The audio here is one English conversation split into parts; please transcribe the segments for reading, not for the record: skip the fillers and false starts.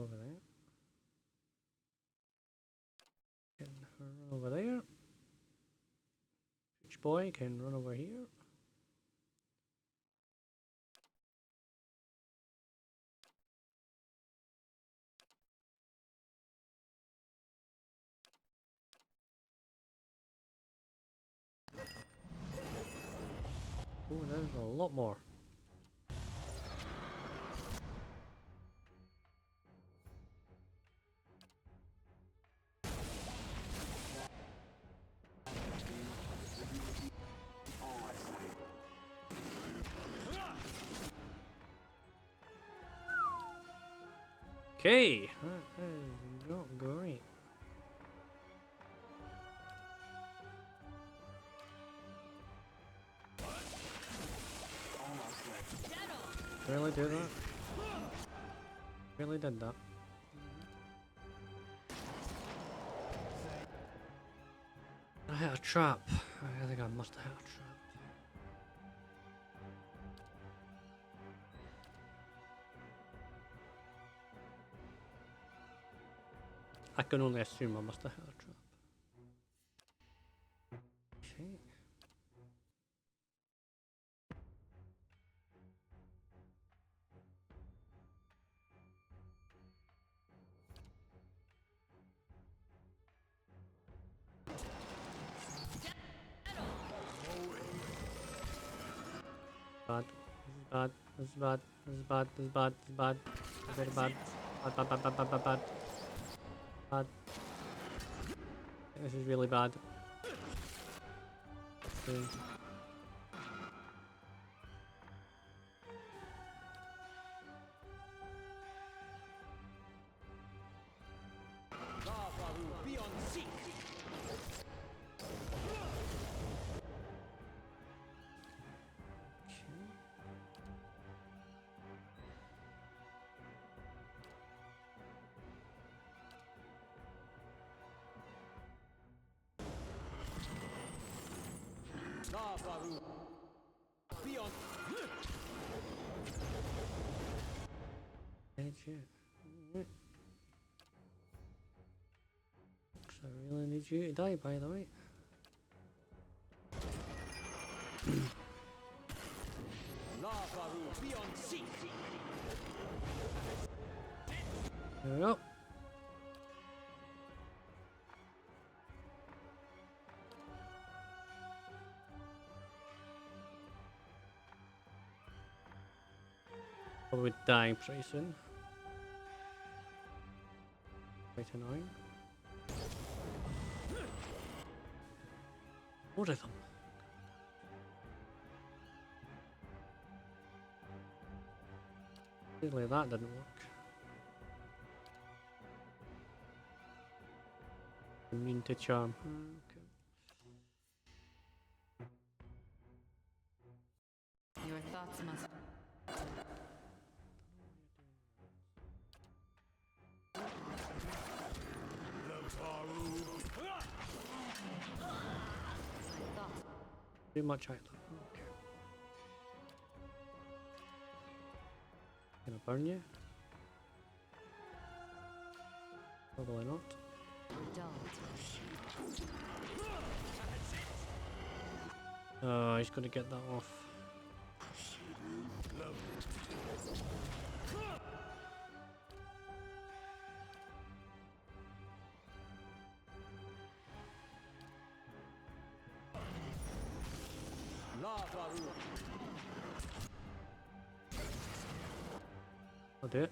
over there. Can run over there. Each boy can run over here. Oh, there's a lot more. Okay, that is not great. Really did that? Really did that? I hit a trap. I think I must have hit a trap. I can only assume I must have hit a trap. Okay. Bad. This is bad. This is bad. This is bad. This is bad. This is very bad. Bad, bad, bad, bad, bad, bad, bad. Bad. This is really bad. Okay. I really need you to die, by the way. There we go. Probably dying pretty soon. Quite annoying. More of them. Clearly that didn't work. Immune to charm. Okay. Your thoughts must. Too much height. Okay. Gonna burn you? Probably not. Oh, he's gonna get that off. I'll do it.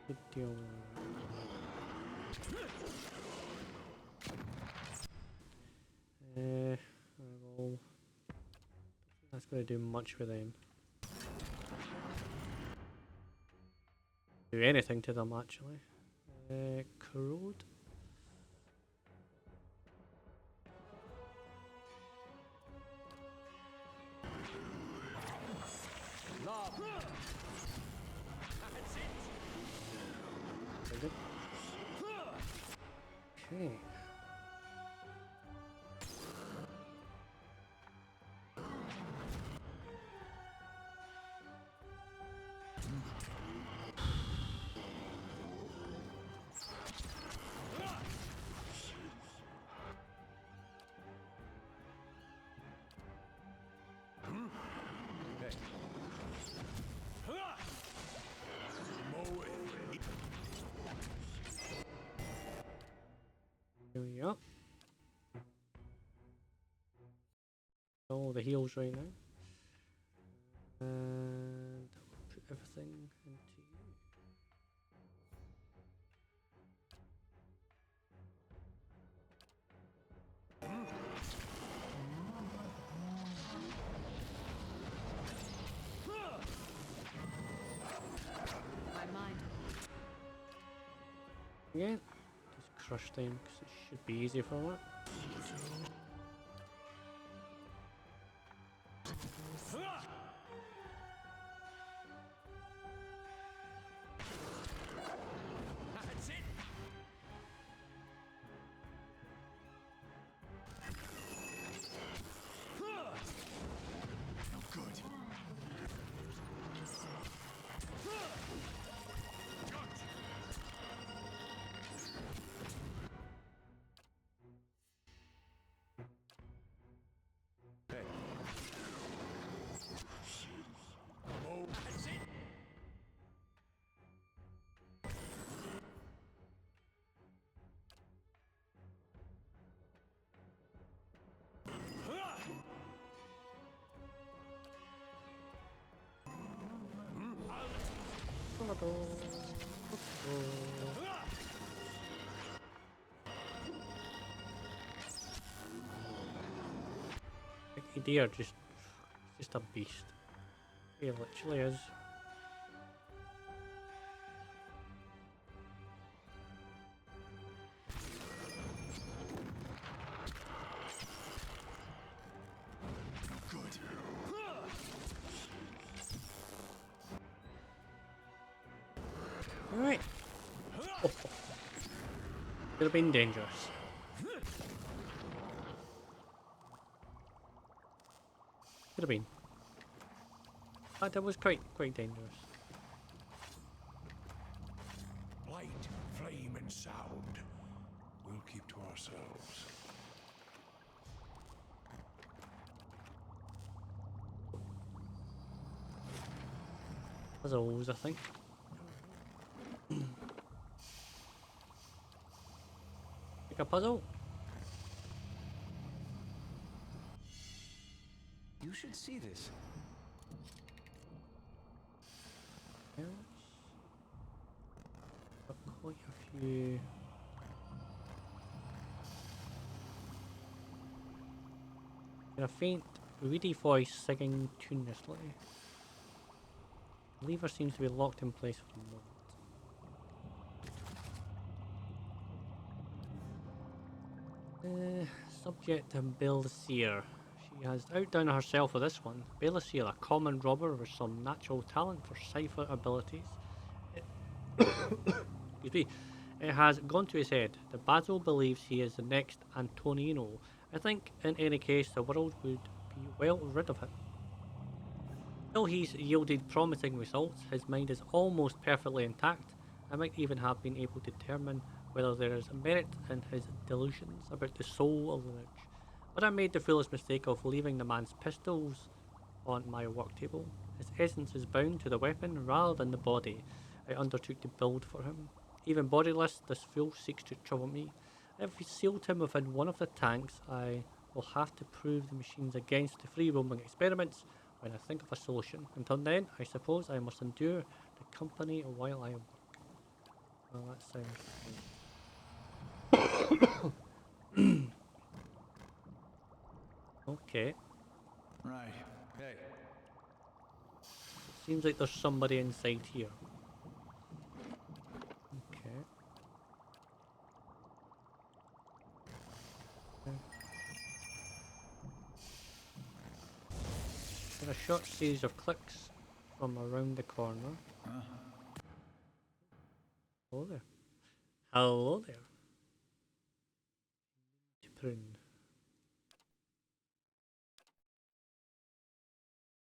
Good deal. I will. That's going to do much for them. Do anything to them actually. Corrode. Okay. Here we go. All the heals right now. And I'll put everything into you. My mind. Again. Just crush them because it should be easy for that. That's it. No good. Oh, that's it. Like deer, just a beast. He literally is. Good. Right. Could have been dangerous. Could have been. But that was quite dangerous. Light, flame, and sound. We'll keep to ourselves. Puzzles, I think. Pick a puzzle. You should see this. Yes. Got quite a few. And a faint, reedy voice singing tunelessly. The lever seems to be locked in place for the moment. Subject Baelsyr. She has outdone herself with this one. Baelsyr, a common robber with some natural talent for cipher abilities. Excuse me. It has gone to his head. The Basil believes he is the next Antonino. I think, in any case, the world would be well rid of him. Though he's yielded promising results, his mind is almost perfectly intact. I might even have been able to determine whether there is merit in his delusions about the soul of the rich. But I made the foolish mistake of leaving the man's pistols on my work table. His essence is bound to the weapon rather than the body I undertook to build for him. Even bodiless, this fool seeks to trouble me. I have sealed him within one of the tanks. I will have to prove the machines against the free roaming experiments when I think of a solution. Until then, I suppose I must endure the company while I work. Well, that sounds... Okay. Right. Hey. Seems like there's somebody inside here. Okay. And a short series of clicks from around the corner. Hello there. Hello there. Prune.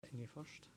Hitting you first.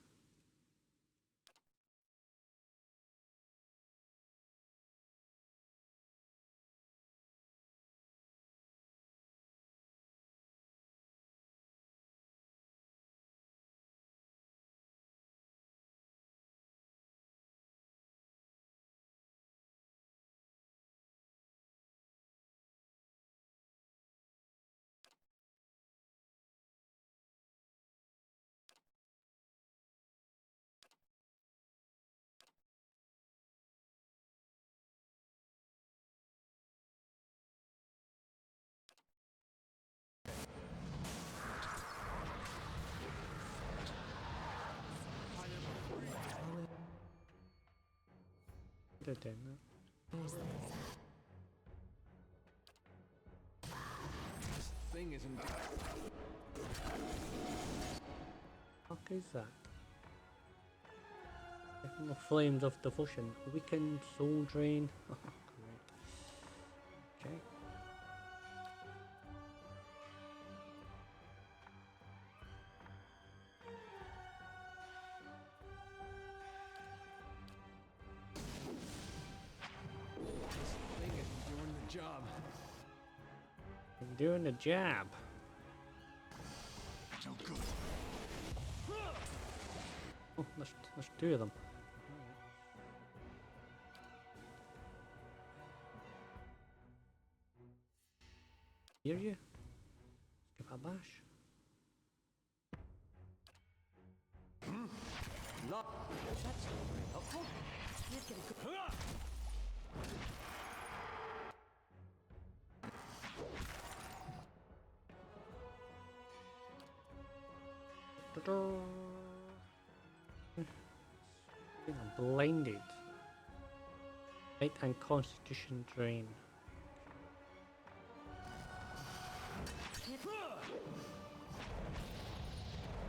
Could have done that. This thing isn't. What is that? From the flames of devotion. Weakened soul drain. Oh, great. Okay. This thing isn't doing the job. I'm doing the jab. No good. Oh, there's two of them. Hear you? Give it a bash. That's not very helpful. I'm blinded. Light and constitution drain.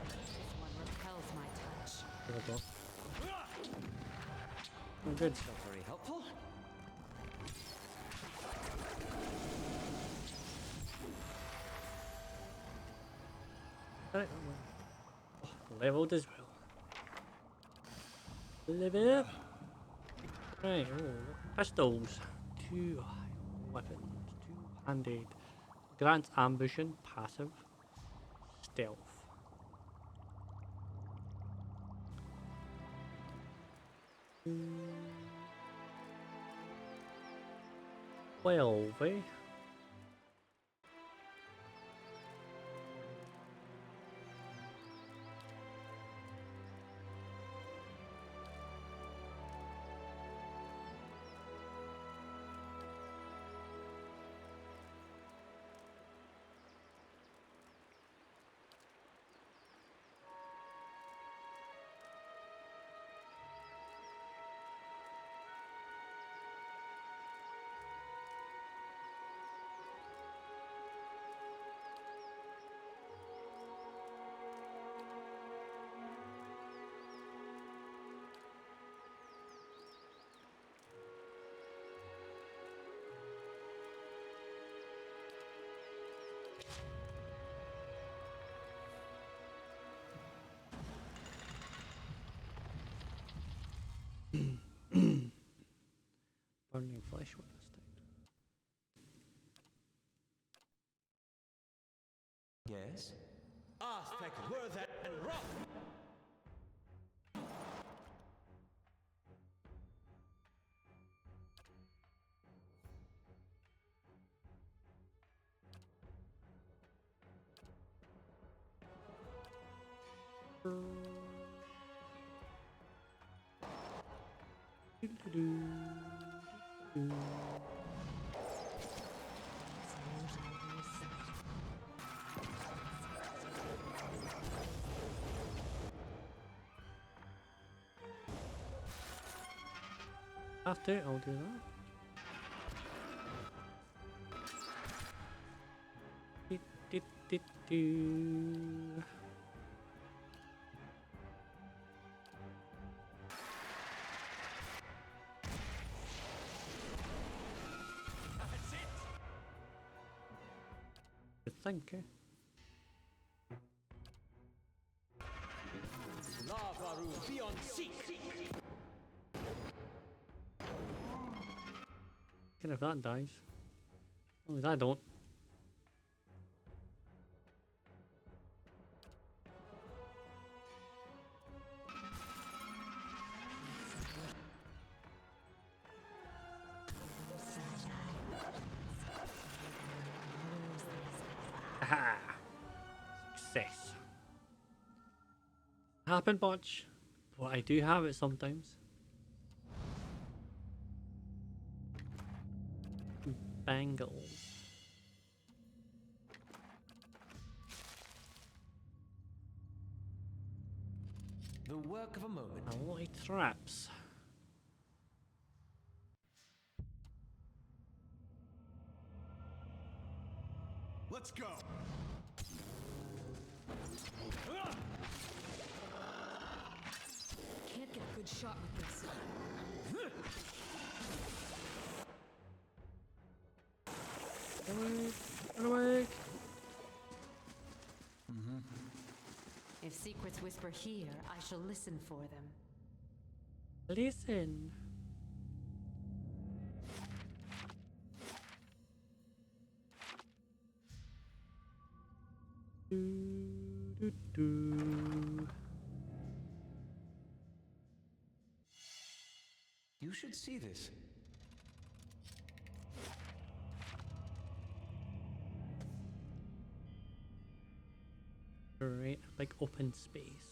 This one repels my touch. There we go. Oh, good. Not very helpful. Right, oh, leveled as well. Level up. Right, oh, pistols. Two weapons. Two-handed. Grants ambition, passive, stealth. 12, eh? Burning flesh with this thing. Yes. Aztec were that and rock. After I'll do that. Do. That's it. Good think, eh? Lavaru beyond seek. And if that dies. Oh, I don't. Aha! Success. Happen much, but I do have it sometimes. Bangles. The work of a moment. A lot of traps. Let's go. Can't get a good shot with this. Run away! If secrets whisper here, I shall listen for them. Listen. Do, do, do. You should see this. Right, like open space.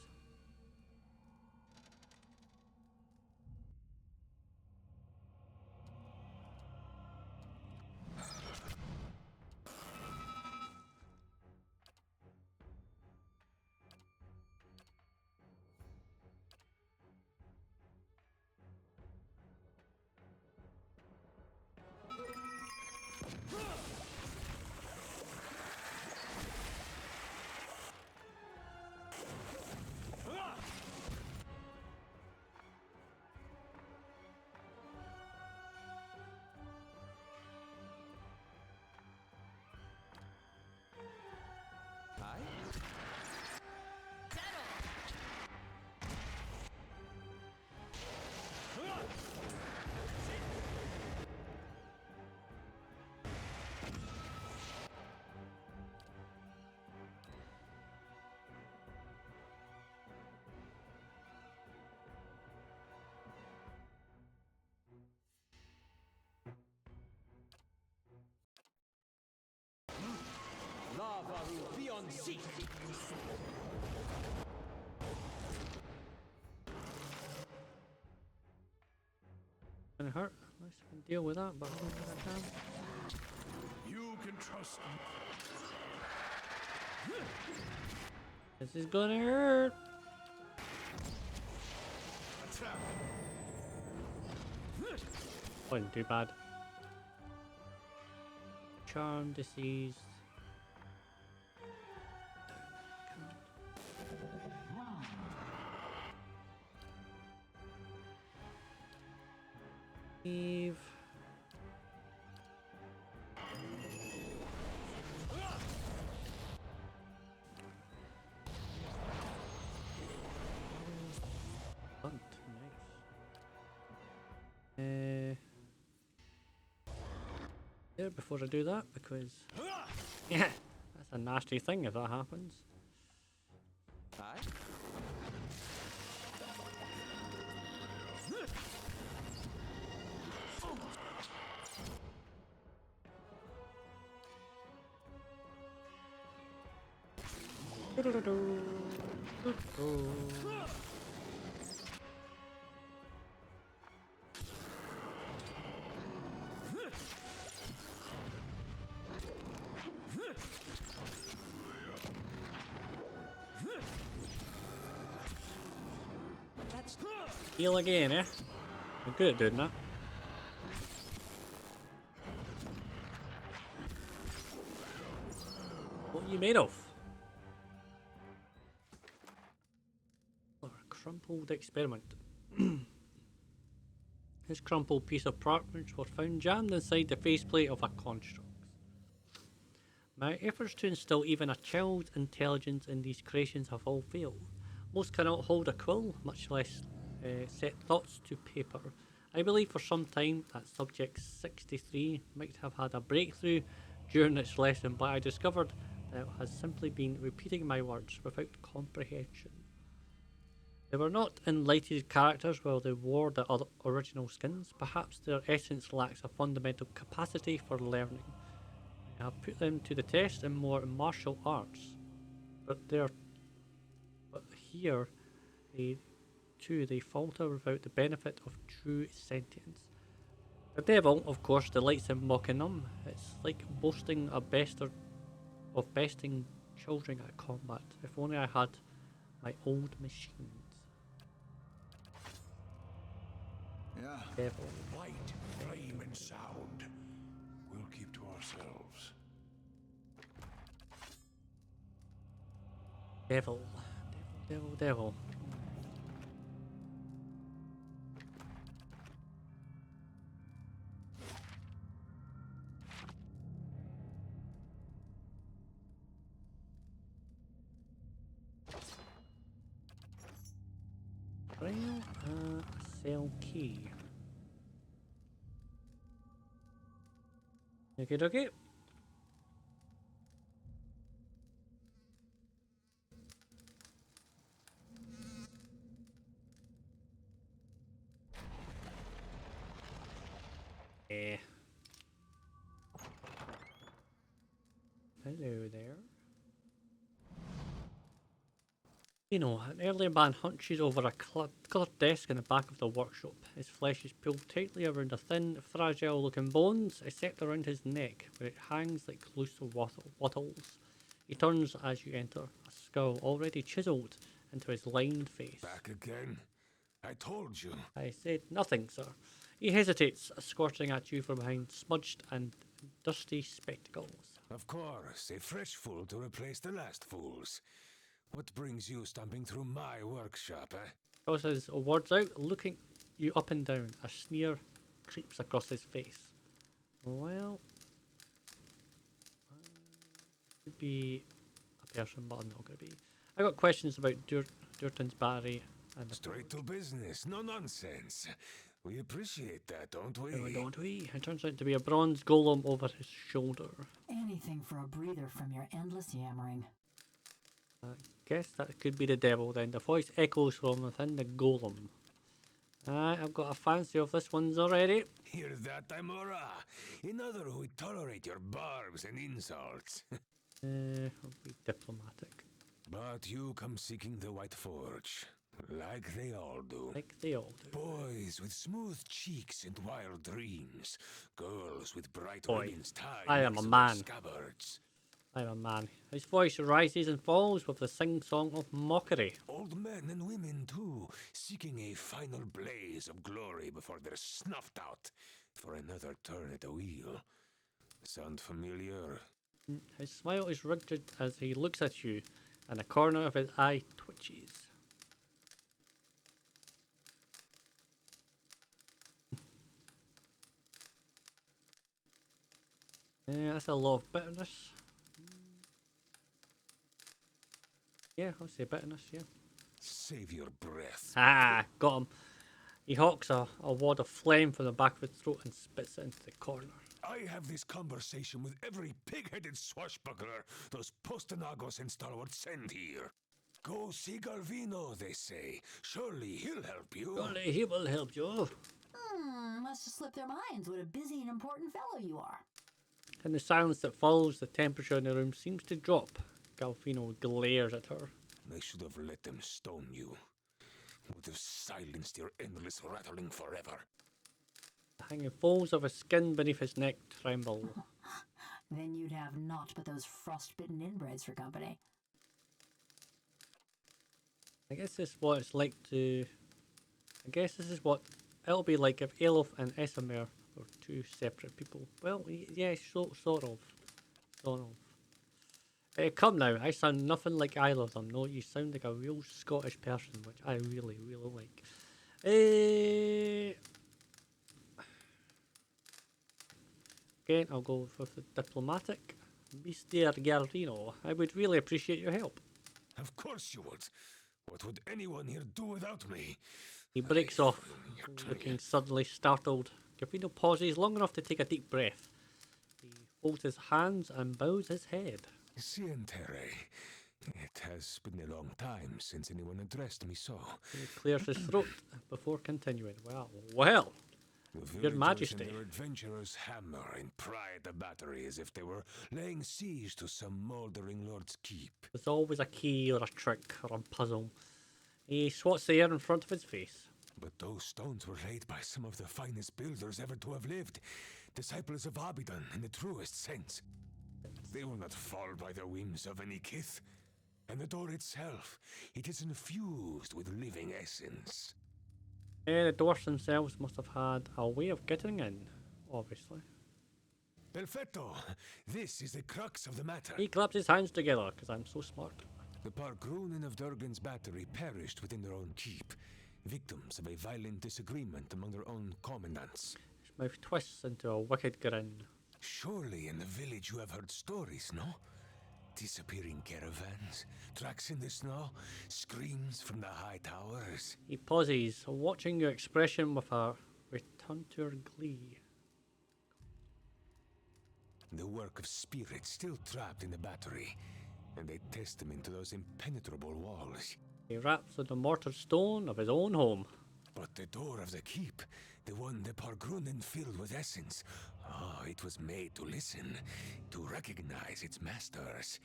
Lava will be on sea. Gonna hurt. Unless I can deal with that, but I don't think I can. You can trust me. This is gonna hurt. Attack. Wasn't too bad. Charm, disease. Eve. Hunt, nice. There before I do that, because yeah, that's a nasty thing if that happens. Aye. Heal again, eh? I'm good at doing that. What are you made of? Oh, a crumpled experiment. This crumpled piece of parchment was found jammed inside the faceplate of a construct. My efforts to instill even a child's intelligence in these creations have all failed. Most cannot hold a quill, much less set thoughts to paper. I believe for some time that Subject 63 might have had a breakthrough during its lesson, but I discovered that it has simply been repeating my words without comprehension. They were not enlightened characters while they wore the original skins. Perhaps their essence lacks a fundamental capacity for learning. I have put them to the test in more martial arts, but here they falter without the benefit of true sentience. The devil, of course, delights in mocking them. It's like boasting of besting children at combat. If only I had my old machines. Yeah. Devil. Light, flame, and sound. We'll keep to ourselves. Devil. Devil, devil, devil. Braille, cell key. Okay, okay. Eh. Hello there. You know, an early man hunches over a cluttered desk in the back of the workshop. His flesh is pulled tightly around the thin, fragile-looking bones, except around his neck, where it hangs like loose wattles. He turns as you enter, a skull already chiselled into his lined face. Back again? I told you. I said nothing, sir. He hesitates, squirting at you from behind smudged and dusty spectacles. Of course, a fresh fool to replace the last fools. What brings you stomping through my workshop, eh? Across his words out, looking you up and down. A sneer creeps across his face. Well, could be a person, but I'm not going to be. I got questions about Durtan's battery and the Straight to business, no nonsense. We appreciate that, don't we? Oh, don't we? It turns out to be a bronze golem over his shoulder. Anything for a breather from your endless yammering. I guess that could be the devil then. The voice echoes from within the golem. I've got a fancy of this one's already. Hear that, Eora? Another who would tolerate your barbs and insults. I'll be diplomatic. But you come seeking the White Forge, like they all do. Like they all do. Boys with smooth cheeks and wild dreams. Girls with bright Boy, ribbons tied I am next a to man. their scabbards. I'm a man. His voice rises and falls with the sing-song of mockery. Old men and women, too, seeking a final blaze of glory before they're snuffed out for another turn at the wheel. Sound familiar? His smile is rigid as he looks at you, and the corner of his eye twitches. Yeah, that's a lot of bitterness. Yeah, I'll say bitterness, yeah. Save your breath. Ah, got him. He hawks a wad of phlegm from the back of his throat and spits it into the corner. I have this conversation with every pig-headed swashbuckler those Postanagos and stalwarts send here. Go see Galvino, they say. Surely he'll help you. Surely he will help you. Must have slipped their minds what a busy and important fellow you are. In the silence that follows, the temperature in the room seems to drop. Galvino glares at her. I should have let them stone you. Would have silenced your endless rattling forever. The hanging folds of his skin beneath his neck tremble. Then you'd have naught but those frostbitten inbreds for company. I guess this is what it's like to... I guess this is what it'll be like if Elof and Esamer were two separate people. Well, yeah, sort of. Sort of. Come now, I sound nothing like either of them. No, you sound like a real Scottish person, which I really, really like. Again, I'll go with the diplomatic. Mr. Galvino, I would really appreciate your help. Of course you would. What would anyone here do without me? He breaks off, looking suddenly startled. Galvino pauses long enough to take a deep breath. He folds his hands and bows his head. Syn Cole, it has been a long time since anyone addressed me so. He clears his throat before continuing. Well, The Your villagers Majesty. and their adventurers hammer and pry at the battery as if they were laying siege to some mouldering lord's keep. there's always a key or a trick or a puzzle. He swats the air in front of his face. But those stones were laid by some of the finest builders ever to have lived, disciples of Abidan in the truest sense. They will not fall by the whims of any kith. And the door itself, it is infused with living essence. The dwarfs themselves must have had a way of getting in, obviously. Perfetto! This is the crux of the matter. He claps his hands together, because I'm so smart. The Parkrunen of Durgan's battery perished within their own keep, victims of a violent disagreement among their own commandants. His mouth twists into a wicked grin. Surely in the village you have heard stories, no? Disappearing caravans, tracks in the snow, screams from the high towers. He pauses, watching your expression with a return to her glee. The work of spirits still trapped in the battery, and a testament to those impenetrable walls. He raps on the mortared stone of his own home. But the door of the keep, the one the Parkrunen filled with essence, it was made to listen, to recognize its masters.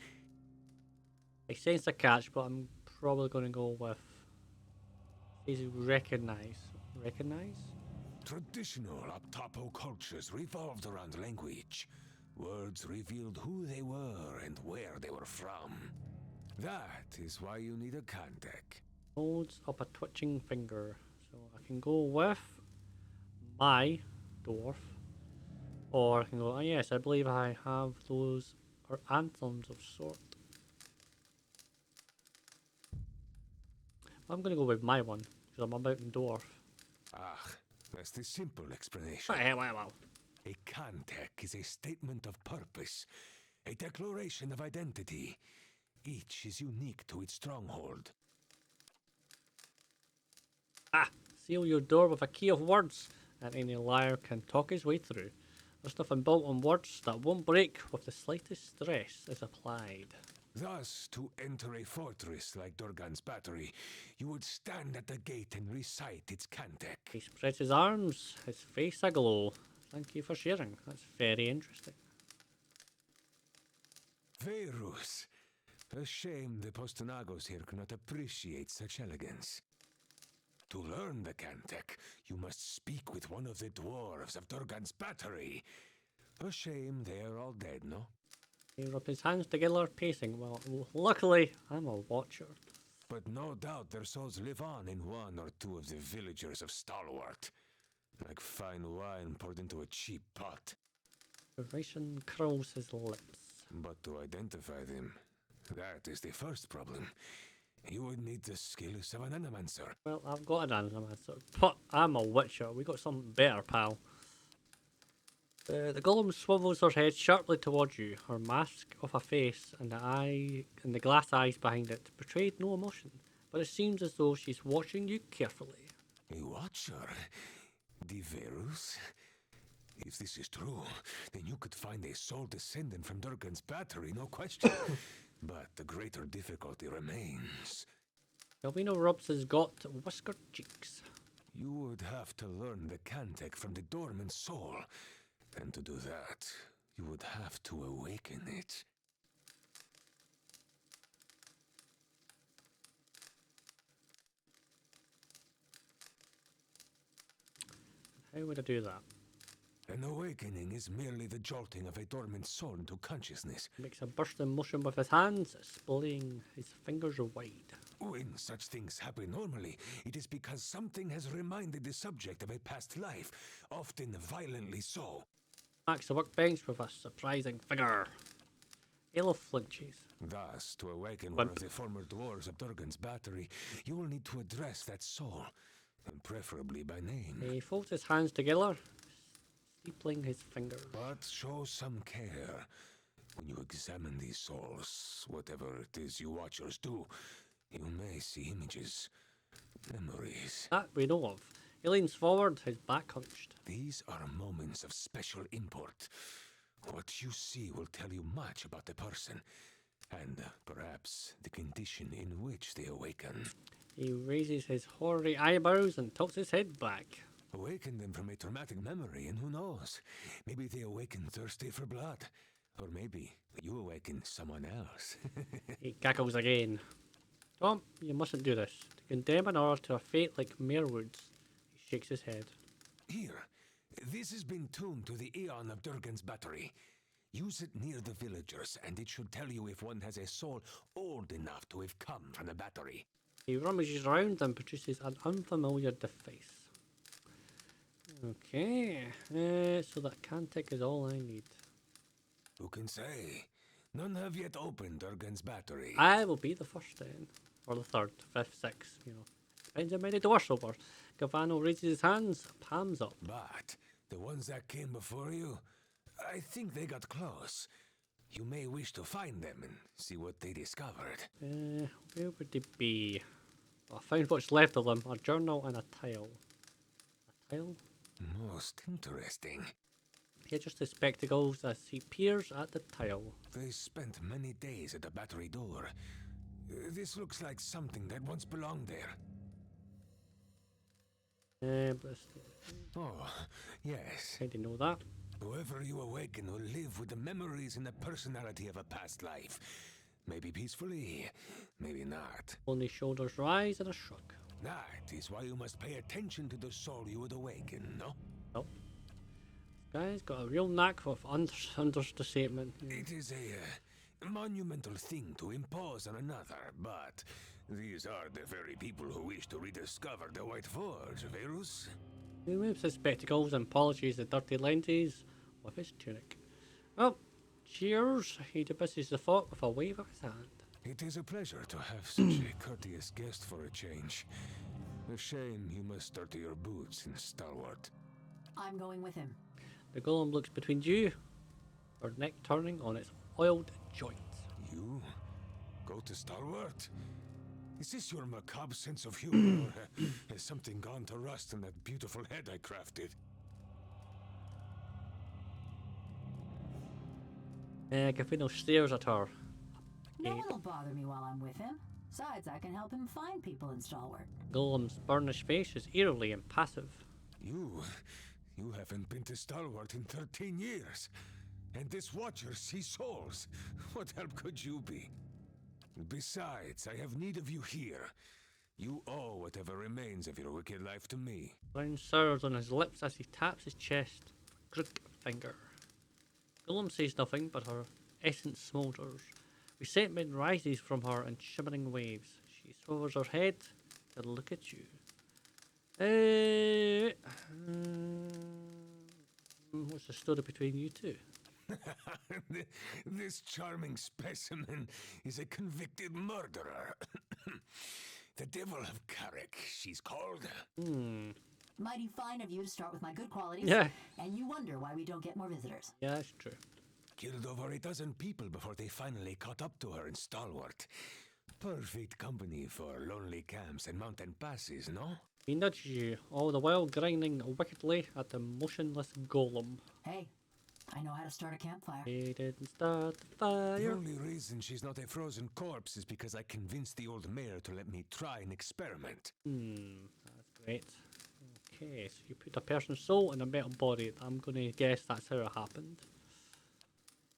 I sense a catch, but I'm probably going to go with... Is recognize. Recognize? Traditional Uptapo cultures revolved around language. Words revealed who they were and where they were from. That is why you need a contact. Holds up a twitching finger. So I can go with my dwarf. Or I can go, oh yes, I believe I have those, or anthems of sort. I'm going to go with my one, because I'm about in dwarf. That's the simple explanation. Wow. A contact is a statement of purpose, a declaration of identity. Each is unique to its stronghold. Seal your door with a key of words, and any liar can talk his way through. There's nothing built on words that won't break with the slightest stress is applied. Thus, to enter a fortress like Durgan's battery, you would stand at the gate and recite its cantic. He spreads his arms, his face aglow. Thank you for sharing. That's very interesting. Verus. A shame the Postonagos here cannot appreciate such elegance. To learn the cantic, you must speak with one of the dwarves of Durgan's battery. A shame they are all dead, no? He rubs his hands together, pacing. Well, luckily, I'm a watcher. But no doubt their souls live on in one or two of the villagers of Stalwart. Like fine wine poured into a cheap pot. Duration curls his lips. But to identify them, that is the first problem. You would need the skills of an animancer. Well, I've got an animancer, but I'm a witcher. We got something better, pal. The golem swivels her head sharply towards you. Her mask of a face and the glass eyes behind it betrayed no emotion, but it seems as though she's watching you carefully. A watcher? The Verus? If this is true, then you could find a sole descendant from Durgan's battery, no question. But the greater difficulty remains. Galvino rubs his whiskered cheeks. You would have to learn the cantic from the dormant soul. And to do that, you would have to awaken it. How would I do that? An awakening is merely the jolting of a dormant soul into consciousness. He makes a bursting motion with his hands, splaying his fingers wide. When such things happen normally, it is because something has reminded the subject of a past life, often violently so. Marks the workbench with a surprising figure. Ela flinches. Thus, to awaken one of the former dwarves of Durgan's battery, you will need to address that soul, and preferably by name. He folds his hands together, steepling his fingers. But show some care. When you examine these souls, whatever it is you watchers do, you may see images, memories. That we know of. He leans forward, his back hunched. These are moments of special import. What you see will tell you much about the person, and perhaps the condition in which they awaken. He raises his hoary eyebrows and tilts his head back. Awaken them from a traumatic memory, and who knows? Maybe they awaken thirsty for blood. Or maybe you awaken someone else. He cackles again. Tom, you mustn't do this. To condemn an order to a fate like Merwood's. He shakes his head. Here, this has been tuned to the Aeon of Durgan's battery. Use it near the villagers, and it should tell you if one has a soul old enough to have come from the battery. He rummages around and produces an unfamiliar device. Okay, so that cantic is all I need. Who can say? None have yet opened Durgan's battery. I will be the first then. Or the third, fifth, sixth, you know. Depends how many doors over. Galvino raises his hands, palms up. But the ones that came before you, I think they got close. You may wish to find them and see what they discovered. Where would they be? I found what's left of them, a journal and a tile. A tile? Most interesting. He adjusts his spectacles as he peers at the tile. They spent many days at the battery door. This looks like something that once belonged there. But Oh, yes. I didn't know that. Whoever you awaken will live with the memories and the personality of a past life. Maybe peacefully, maybe not. Only shoulders rise and a shrug. That is why you must pay attention to the soul you would awaken, no? Oh. This guy's got a real knack for understatement. It is a monumental thing to impose on another, but these are the very people who wish to rediscover the White Forge, Verus. He removes his spectacles and polishes the dirty lenses with his tunic. Well, cheers. He dismisses the thought with a wave of his hand. It is a pleasure to have such a courteous guest for a change. A shame you must dirty your boots in Stalwart. I'm going with him. The golem looks between you, her neck turning on its oiled joints. You go to Stalwart? Is this your macabre sense of humor, or has something gone to rust in that beautiful head I crafted? Galvino stares at her. No one will bother me while I'm with him. Besides, I can help him find people in Stalwart. Golem's burnished face is eerily impassive. You haven't been to Stalwart in 13 years. And this watcher sees souls. What help could you be? Besides, I have need of you here. You owe whatever remains of your wicked life to me. Brown sours on his lips as he taps his chest. Crook finger. Golem says nothing, but her essence smoulders. Resentment rises from her in shimmering waves. She swivels her head to look at you. What's the story between you two? This charming specimen is a convicted murderer. The Devil of Carrick, she's called. Mighty fine of you to start with my good qualities. Yeah. And you wonder why we don't get more visitors. Yeah, that's true. Killed over a dozen people before they finally caught up to her in Stalwart. Perfect company for lonely camps and mountain passes, no? He nudges you, all the while grinding wickedly at the motionless golem. Hey, I know how to start a campfire. He didn't start the The fire. only reason she's not a frozen corpse is because I convinced the old mayor to let me try an experiment. That's great. Okay, so you put a person's soul in a metal body. I'm going to guess that's how it happened.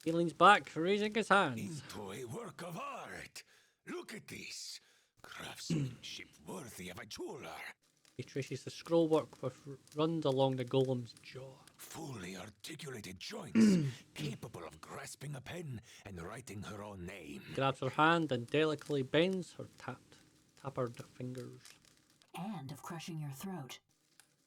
He leans back, raising his hands. Into a work of art. Look at this. Craftsmanship worthy of a jeweler. He traces the scroll work with runs along the golem's jaw. Fully articulated joints, capable of grasping a pen and writing her own name. Grabs her hand and delicately bends her tapered fingers. And of crushing your throat.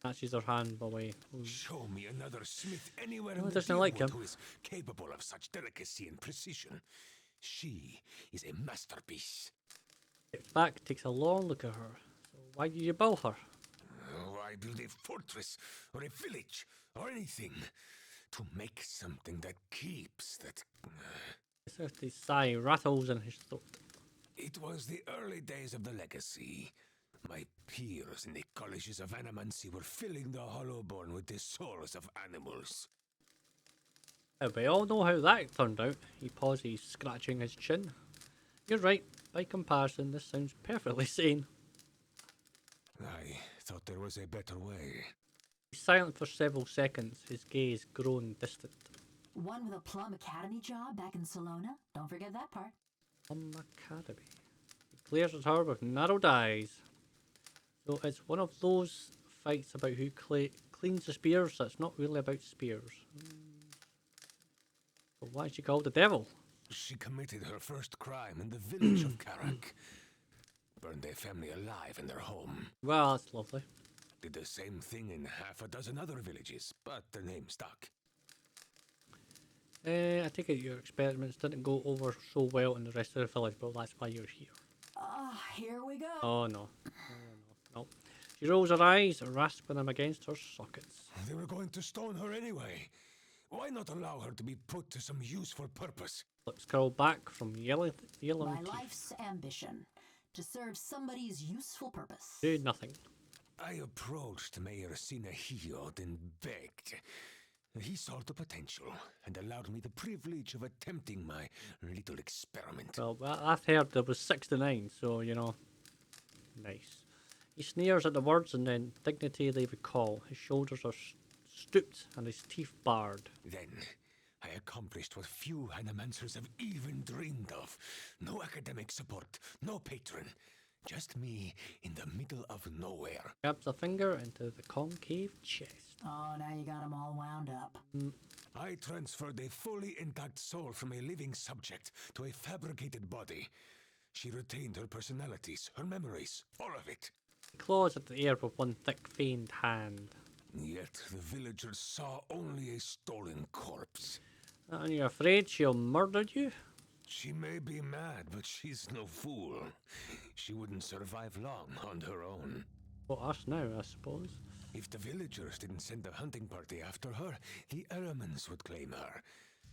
Snatches her hand away. Show me another smith anywhere No, in it the doesn't like world him. who is capable of such delicacy and precision. She is a masterpiece. Gets back, takes a long look at her. So why did you build her? Why build a fortress or a village or anything? To make something that keeps, that... His earthy sigh rattles in his throat. It was the early days of the legacy. My peers in the colleges of animancy were filling the Hollowborn with the souls of animals. We all know how that turned out. He pauses, scratching his chin. You're right. By comparison, this sounds perfectly sane. I thought there was a better way. He's silent for several seconds, his gaze grown distant. One with a Plum Academy job back in Salona. Don't forget that part. Academy. He glares at her with narrowed eyes. So it's one of those fights about who cleans the spears that's not really about spears. But why is she called the devil? She committed her first crime in the village of Carrick. Burned a family alive in their home. Well, that's lovely. Did the same thing in half a dozen other villages, but the name stuck. I take it your experiments didn't go over so well in the rest of the village, but that's why you're here. Here we go. Oh no. No. She rolls her eyes, rasping them against her sockets. They were going to stone her anyway. Why not allow her to be put to some useful purpose? Lips curl back from yelling My teeth. life's ambition, to serve somebody's useful purpose. Do nothing. I approached Mayor Syn Cole and begged. He saw the potential and allowed me the privilege of attempting my little experiment. Well, I've heard there was 69, so, you know, nice. He sneers at the words and then dignity they recall. His shoulders are stooped and his teeth bared. Then I accomplished what few animancers have even dreamed of. No academic support, no patron. Just me in the middle of nowhere. Grabs a finger into the concave chest. Oh, now you got them all wound up. I transferred a fully intact soul from a living subject to a fabricated body. She retained her personalities, her memories, all of it. He claws at the air with one thick, veined hand. Yet the villagers saw only a stolen corpse. And you're afraid she'll murder you? She may be mad, but she's no fool. She wouldn't survive long on her own. Well, us now, I suppose. If the villagers didn't send a hunting party after her, the elements would claim her.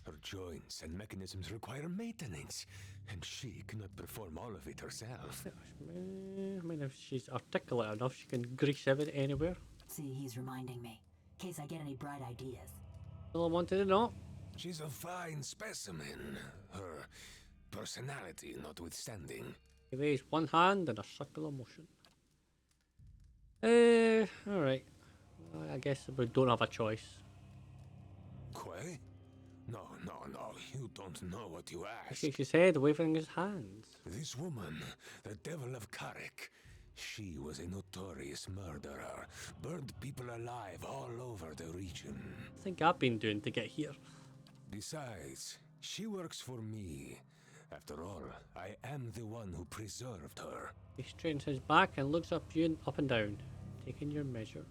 Her joints and mechanisms require maintenance, and she cannot perform all of it herself. I mean, if she's articulate enough, she can grease everything anywhere. See, he's reminding me. In case I get any bright ideas. All I wanted to know. She's a fine specimen, her personality notwithstanding. He raised one hand in a circular motion. Alright. I guess we don't have a choice. Quay? No, you don't know what you He ask. shakes his head, waving his hands. This woman, the Devil of Carrick, she was a notorious murderer, burned people alive all over the region. I think I've been doing to get here. Besides, she works for me. After all, I am the one who preserved her. He straightens his back and looks up and down, taking your measure.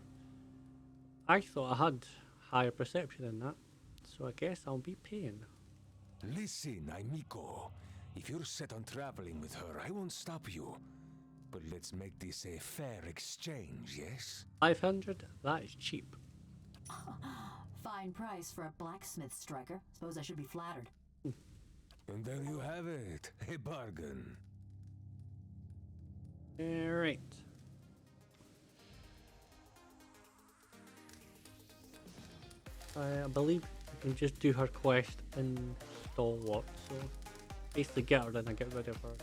I thought I had higher perception than that, so I guess I'll be paying. Listen, amigo. If you're set on traveling with her, I won't stop you. But let's make this a fair exchange, yes? 500? That is cheap. Fine price for a blacksmith striker. Suppose I should be flattered. And there you have it, a bargain. Alright. I believe we can just do her quest in Stalwart, so basically get her, then I get rid of her.